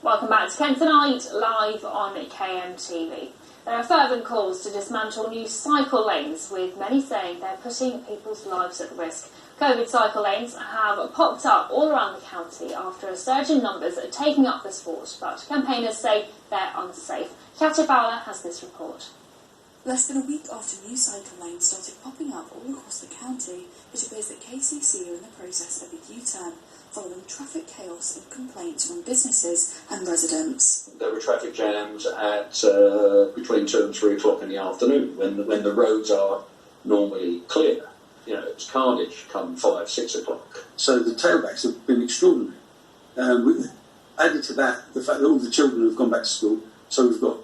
Welcome back to Kent Tonight, live on KMTV. There are fervent calls to dismantle new cycle lanes, with many saying they're putting people's lives at risk. COVID cycle lanes have popped up all around the county after a surge in numbers are taking up the sport, but campaigners say they're unsafe. Councillor Fowler has this report. Less than a week after new cycle lanes started popping up all across the county, it appears that KCC are in the process of a U-turn, following traffic chaos and complaints from businesses and residents. There were traffic jams at between 2 and 3 o'clock in the afternoon when the roads are normally clear. You know, it's carnage come 5, 6 o'clock. So the tailbacks have been extraordinary. Added to that, the fact that all the children have gone back to school, so we've got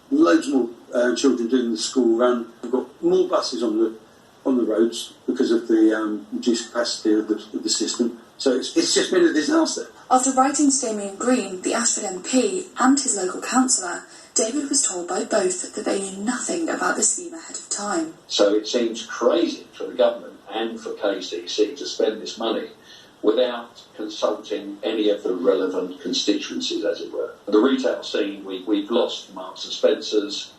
loads more children doing the school run. We've got more buses on the roads because of the reduced capacity of the system. So it's just been a disaster. After writing to Damian Green, the Ashford MP, and his local councillor, David was told by both that they knew nothing about the scheme ahead of time. So it seems crazy for the government and for KCC to spend this money without consulting any of the relevant constituencies, as it were. The retail scene, we've lost Marks and Spencer's,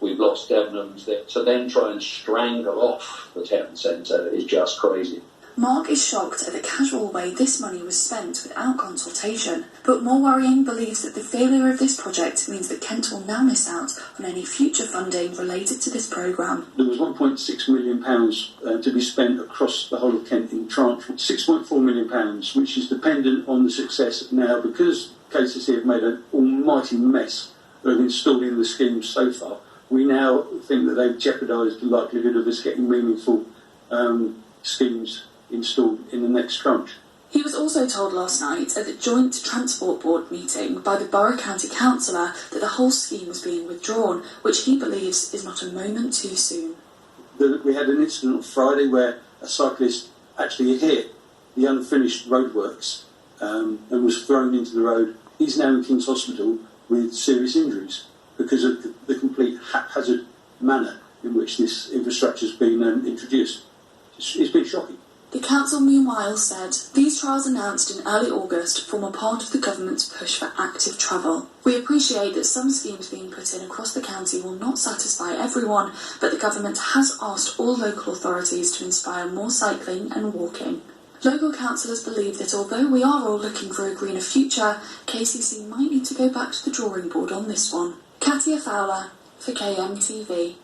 we've lost Debenhams. To then try and strangle off the town centre is just crazy. Mark is shocked at the casual way this money was spent without consultation, but more worrying believes that the failure of this project means that Kent will now miss out on any future funding related to this programme. There was £1.6 million to be spent across the whole of Kent in tranche, £6.4 million, which is dependent on the success now, because KCC have made an almighty mess of installing the scheme so far. We now think that they've jeopardised the likelihood of us getting meaningful schemes installed in the next tranche. He was also told last night at the Joint Transport Board meeting by the Borough County Councillor that the whole scheme was being withdrawn, which he believes is not a moment too soon. We had an incident on Friday where a cyclist actually hit the unfinished roadworks and was thrown into the road. He's now in King's Hospital with serious injuries because of the complete haphazard manner in which this infrastructure has been introduced. It's been shocking. The council, meanwhile, said these trials announced in early August form a part of the government's push for active travel. We appreciate that some schemes being put in across the county will not satisfy everyone, but the government has asked all local authorities to inspire more cycling and walking. Local councillors believe that although we are all looking for a greener future, KCC might need to go back to the drawing board on this one. Councillor Fowler for KMTV.